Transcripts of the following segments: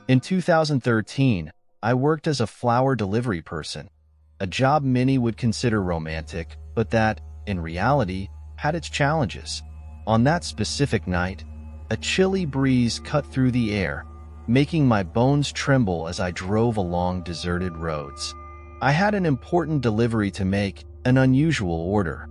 In 2013, I worked as a flower delivery person, a job many would consider romantic, but that, in reality, had its challenges. On that specific night, a chilly breeze cut through the air, making my bones tremble as I drove along deserted roads. I had an important delivery to make, an unusual order,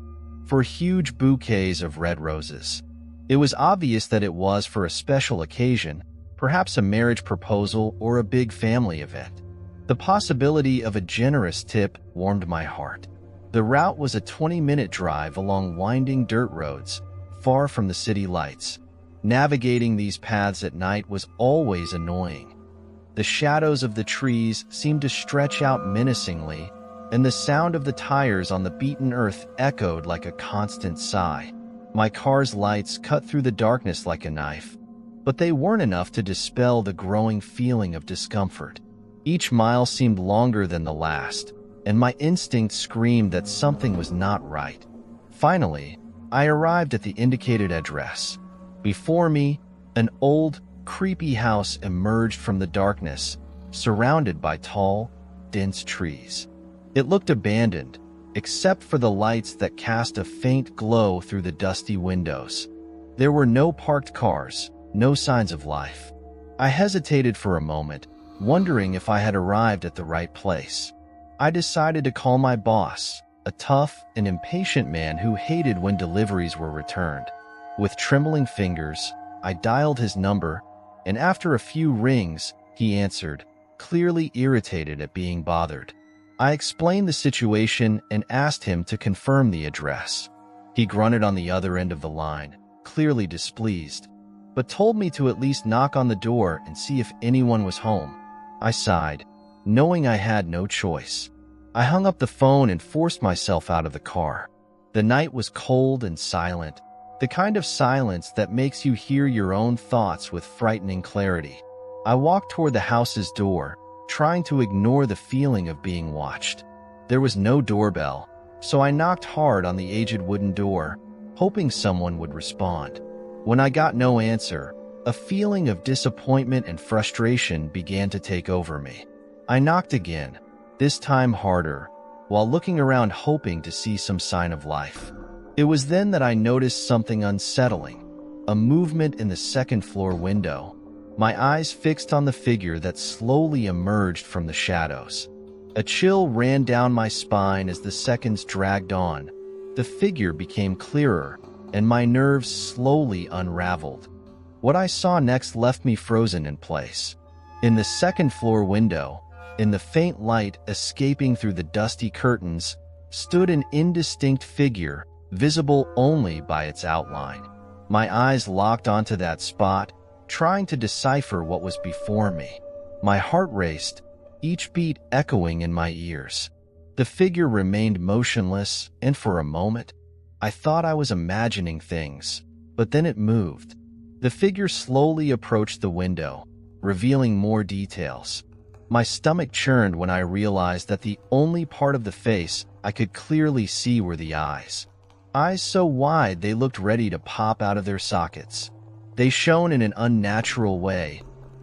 for huge bouquets of red roses. It was obvious that it was for a special occasion, perhaps a marriage proposal or a big family event. The possibility of a generous tip warmed my heart. The route was a 20-minute drive along winding dirt roads, far from the city lights. Navigating these paths at night was always annoying. The shadows of the trees seemed to stretch out menacingly, and the sound of the tires on the beaten earth echoed like a constant sigh. My car's lights cut through the darkness like a knife, but they weren't enough to dispel the growing feeling of discomfort. Each mile seemed longer than the last, and my instinct screamed that something was not right. Finally, I arrived at the indicated address. Before me, an old, creepy house emerged from the darkness, surrounded by tall, dense trees. It looked abandoned, except for the lights that cast a faint glow through the dusty windows. There were no parked cars, no signs of life. I hesitated for a moment, wondering if I had arrived at the right place. I decided to call my boss, a tough and impatient man who hated when deliveries were returned. With trembling fingers, I dialed his number, and after a few rings, he answered, clearly irritated at being bothered. I explained the situation and asked him to confirm the address. He grunted on the other end of the line, clearly displeased, but told me to at least knock on the door and see if anyone was home. I sighed, knowing I had no choice. I hung up the phone and forced myself out of the car. The night was cold and silent, the kind of silence that makes you hear your own thoughts with frightening clarity. I walked toward the house's door, trying to ignore the feeling of being watched. There was no doorbell, so I knocked hard on the aged wooden door, hoping someone would respond. When I got no answer, a feeling of disappointment and frustration began to take over me. I knocked again, this time harder, while looking around hoping to see some sign of life. It was then that I noticed something unsettling, a movement in the second-floor window. My eyes fixed on the figure that slowly emerged from the shadows. A chill ran down my spine as the seconds dragged on. The figure became clearer, and my nerves slowly unraveled. What I saw next left me frozen in place. In the second-floor window, in the faint light escaping through the dusty curtains, stood an indistinct figure, visible only by its outline. My eyes locked onto that spot, trying to decipher what was before me. My heart raced, each beat echoing in my ears. The figure remained motionless, and for a moment, I thought I was imagining things, but then it moved. The figure slowly approached the window, revealing more details. My stomach churned when I realized that the only part of the face I could clearly see were the eyes. Eyes so wide they looked ready to pop out of their sockets. They shone in an unnatural way,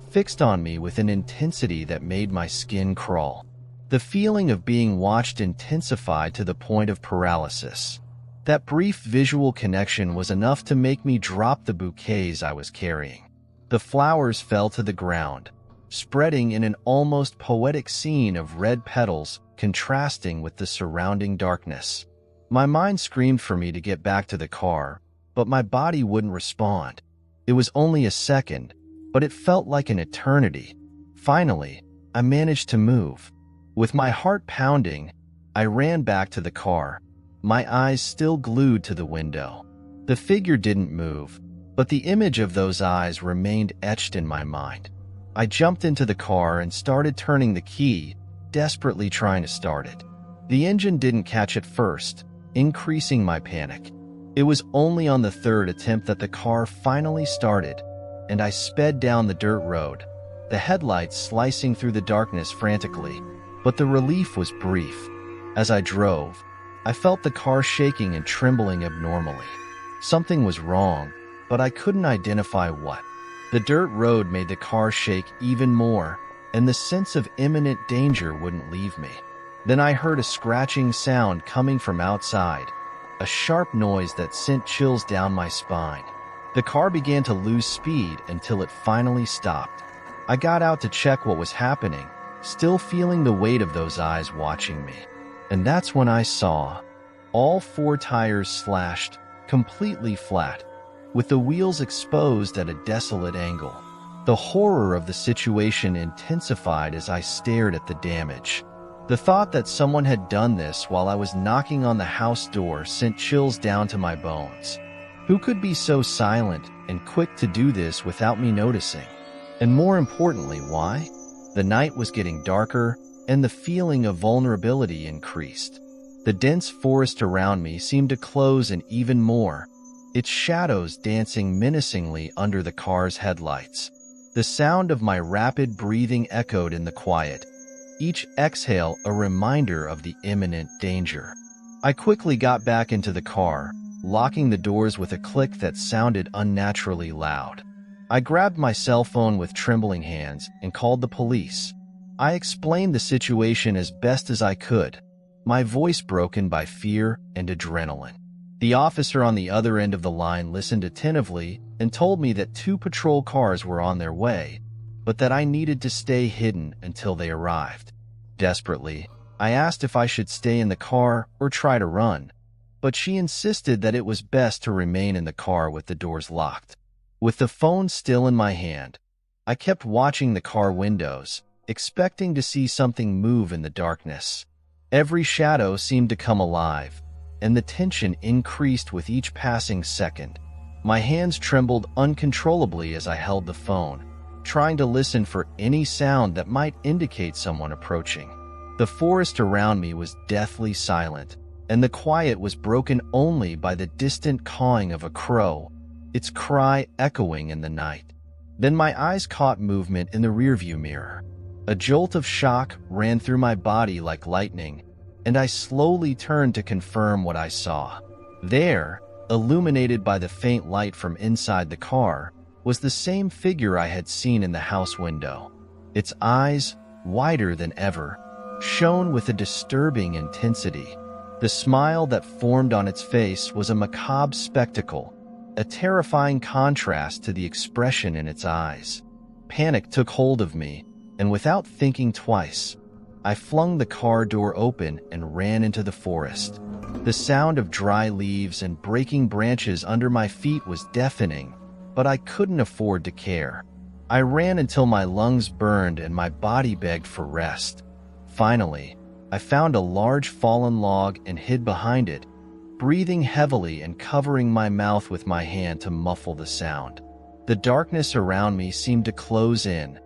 fixed on me with an intensity that made my skin crawl. The feeling of being watched intensified to the point of paralysis. That brief visual connection was enough to make me drop the bouquets I was carrying. The flowers fell to the ground, spreading in an almost poetic scene of red petals contrasting with the surrounding darkness. My mind screamed for me to get back to the car, but my body wouldn't respond. It was only a second, but it felt like an eternity. Finally, I managed to move. With my heart pounding, I ran back to the car, my eyes still glued to the window. The figure didn't move, but the image of those eyes remained etched in my mind. I jumped into the car and started turning the key, desperately trying to start it. The engine didn't catch at first, increasing my panic. It was only on the third attempt that the car finally started, and I sped down the dirt road, the headlights slicing through the darkness frantically. But the relief was brief. As I drove, I felt the car shaking and trembling abnormally. Something was wrong, but I couldn't identify what. The dirt road made the car shake even more, and the sense of imminent danger wouldn't leave me. Then I heard a scratching sound coming from outside, a sharp noise that sent chills down my spine. The car began to lose speed until it finally stopped. I got out to check what was happening, still feeling the weight of those eyes watching me. And that's when I saw all 4 tires slashed, completely flat, with the wheels exposed at a desolate angle. The horror of the situation intensified as I stared at the damage. The thought that someone had done this while I was knocking on the house door sent chills down to my bones. Who could be so silent and quick to do this without me noticing? And more importantly, why? The night was getting darker, and the feeling of vulnerability increased. The dense forest around me seemed to close in even more, its shadows dancing menacingly under the car's headlights. The sound of my rapid breathing echoed in the quiet, each exhale a reminder of the imminent danger. I quickly got back into the car, locking the doors with a click that sounded unnaturally loud. I grabbed my cell phone with trembling hands and called the police. I explained the situation as best as I could, my voice broken by fear and adrenaline. The officer on the other end of the line listened attentively and told me that 2 patrol cars were on their way, but that I needed to stay hidden until they arrived. Desperately, I asked if I should stay in the car or try to run, but she insisted that it was best to remain in the car with the doors locked. With the phone still in my hand, I kept watching the car windows, expecting to see something move in the darkness. Every shadow seemed to come alive, and the tension increased with each passing second. My hands trembled uncontrollably as I held the phone, trying to listen for any sound that might indicate someone approaching. The forest around me was deathly silent, and the quiet was broken only by the distant cawing of a crow, its cry echoing in the night. Then my eyes caught movement in the rearview mirror. A jolt of shock ran through my body like lightning, and I slowly turned to confirm what I saw. There, illuminated by the faint light from inside the car, was the same figure I had seen in the house window. Its eyes, wider than ever, shone with a disturbing intensity. The smile that formed on its face was a macabre spectacle, a terrifying contrast to the expression in its eyes. Panic took hold of me, and without thinking twice, I flung the car door open and ran into the forest. The sound of dry leaves and breaking branches under my feet was deafening, but I couldn't afford to care. I ran until my lungs burned and my body begged for rest. Finally, I found a large fallen log and hid behind it, breathing heavily and covering my mouth with my hand to muffle the sound. The darkness around me seemed to close in,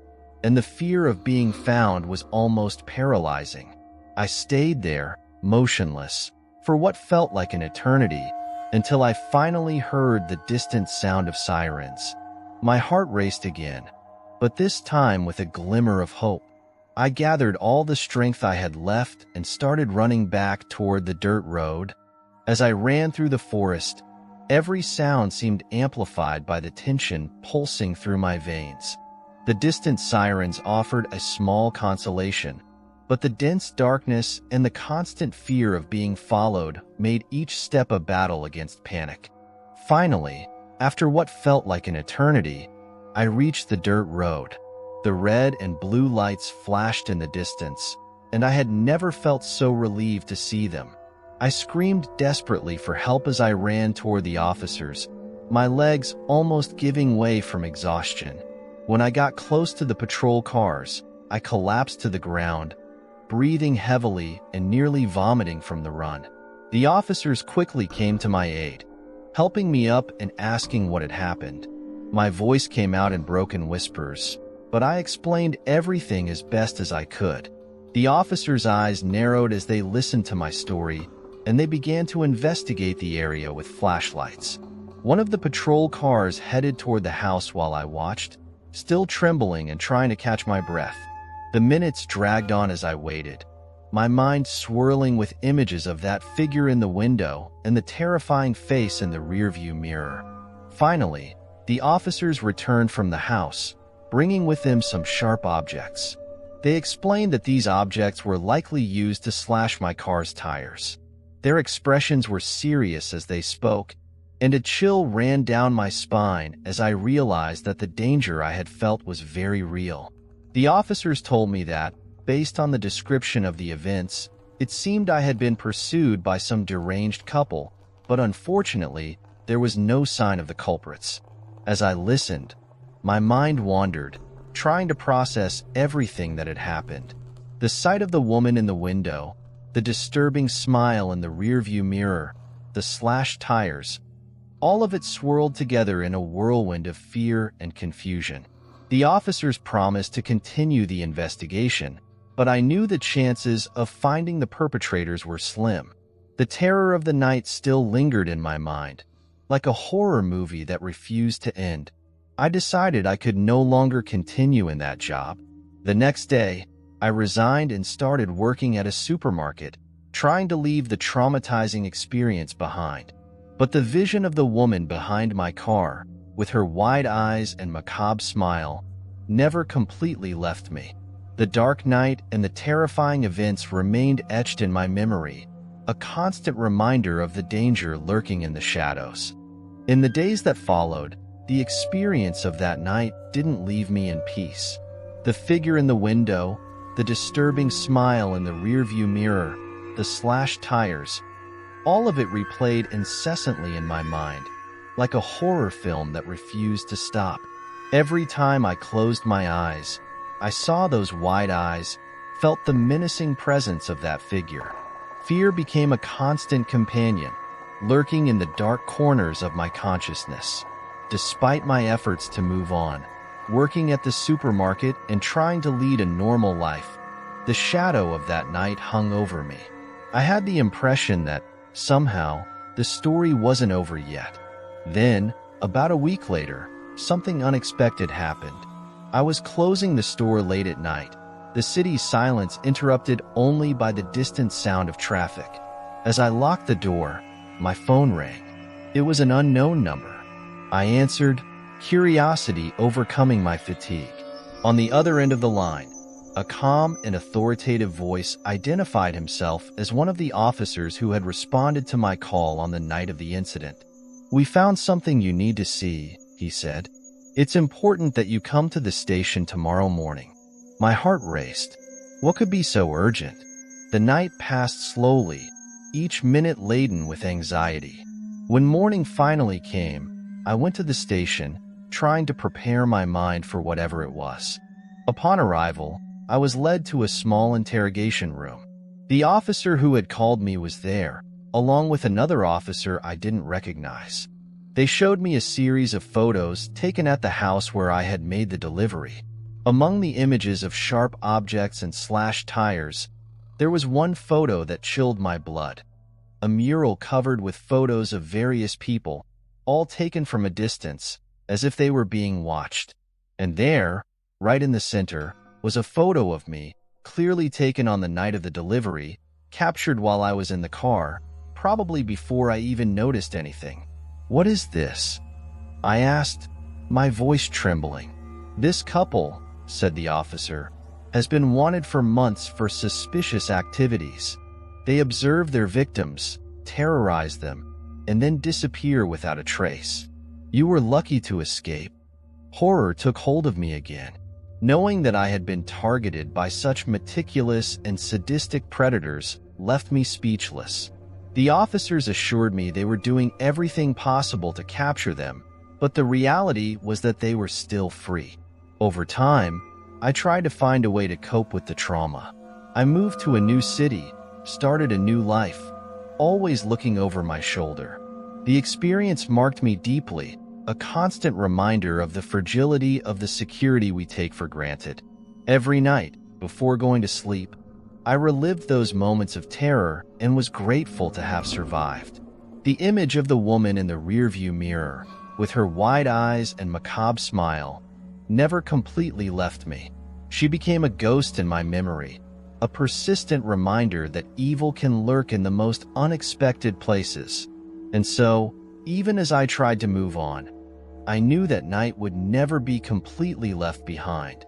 and the fear of being found was almost paralyzing. I stayed there, motionless, for what felt like an eternity, until I finally heard the distant sound of sirens. My heart raced again, but this time with a glimmer of hope. I gathered all the strength I had left and started running back toward the dirt road. As I ran through the forest, every sound seemed amplified by the tension pulsing through my veins. The distant sirens offered a small consolation, but the dense darkness and the constant fear of being followed made each step a battle against panic. Finally, after what felt like an eternity, I reached the dirt road. The red and blue lights flashed in the distance, and I had never felt so relieved to see them. I screamed desperately for help as I ran toward the officers, my legs almost giving way from exhaustion. When I got close to the patrol cars, I collapsed to the ground, breathing heavily and nearly vomiting from the run. The officers quickly came to my aid, helping me up and asking what had happened. My voice came out in broken whispers, but I explained everything as best as I could. The officers' eyes narrowed as they listened to my story, and they began to investigate the area with flashlights. One of the patrol cars headed toward the house while I watched, still trembling and trying to catch my breath. The minutes dragged on as I waited, my mind swirling with images of that figure in the window and the terrifying face in the rearview mirror. Finally, The officers returned from the house, bringing with them some sharp objects. They explained that these objects were likely used to slash my car's tires. Their expressions were serious as they spoke, and a chill ran down my spine as I realized that the danger I had felt was very real. The officers told me that, based on the description of the events, it seemed I had been pursued by some deranged couple, but unfortunately, there was no sign of the culprits. As I listened, my mind wandered, trying to process everything that had happened. The sight of the woman in the window, the disturbing smile in the rearview mirror, the slashed tires, all of it swirled together in a whirlwind of fear and confusion. The officers promised to continue the investigation, but I knew the chances of finding the perpetrators were slim. The terror of the night still lingered in my mind, like a horror movie that refused to end. I decided I could no longer continue in that job. The next day, I resigned and started working at a supermarket, trying to leave the traumatizing experience behind. But the vision of the woman behind my car, with her wide eyes and macabre smile, never completely left me. The dark night and the terrifying events remained etched in my memory, a constant reminder of the danger lurking in the shadows. In the days that followed, the experience of that night didn't leave me in peace. The figure in the window, the disturbing smile in the rearview mirror, the slashed tires, all of it replayed incessantly in my mind, like a horror film that refused to stop. Every time I closed my eyes, I saw those wide eyes, felt the menacing presence of that figure. Fear became a constant companion, lurking in the dark corners of my consciousness. Despite my efforts to move on, working at the supermarket and trying to lead a normal life, the shadow of that night hung over me. I had the impression that, somehow, the story wasn't over yet. Then, about a week later, something unexpected happened. I was closing the store late at night, the city's silence interrupted only by the distant sound of traffic. As I locked the door, my phone rang. It was an unknown number. I answered, curiosity overcoming my fatigue. On the other end of the line, a calm and authoritative voice identified himself as one of the officers who had responded to my call on the night of the incident. "We found something you need to see," he said. "It's important that you come to the station tomorrow morning." My heart raced. What could be so urgent? The night passed slowly, each minute laden with anxiety. When morning finally came, I went to the station, trying to prepare my mind for whatever it was. Upon arrival, I was led to a small interrogation room. The officer who had called me was there, along with another officer I didn't recognize. They showed me a series of photos taken at the house where I had made the delivery. Among the images of sharp objects and slashed tires, there was one photo that chilled my blood. A mural covered with photos of various people, all taken from a distance, as if they were being watched. And there, right in the center, was a photo of me, clearly taken on the night of the delivery, captured while I was in the car, probably before I even noticed anything. "What is this?" I asked, my voice trembling. "This couple," said the officer, "has been wanted for months for suspicious activities. They observe their victims, terrorize them, and then disappear without a trace. You were lucky to escape." Horror took hold of me again. Knowing that I had been targeted by such meticulous and sadistic predators left me speechless. The officers assured me they were doing everything possible to capture them, but the reality was that they were still free. Over time, I tried to find a way to cope with the trauma. I moved to a new city, started a new life, always looking over my shoulder. The experience marked me deeply, a constant reminder of the fragility of the security we take for granted. Every night, before going to sleep, I relived those moments of terror and was grateful to have survived. The image of the woman in the rearview mirror, with her wide eyes and macabre smile, never completely left me. She became a ghost in my memory, a persistent reminder that evil can lurk in the most unexpected places. And so, even as I tried to move on, I knew that night would never be completely left behind.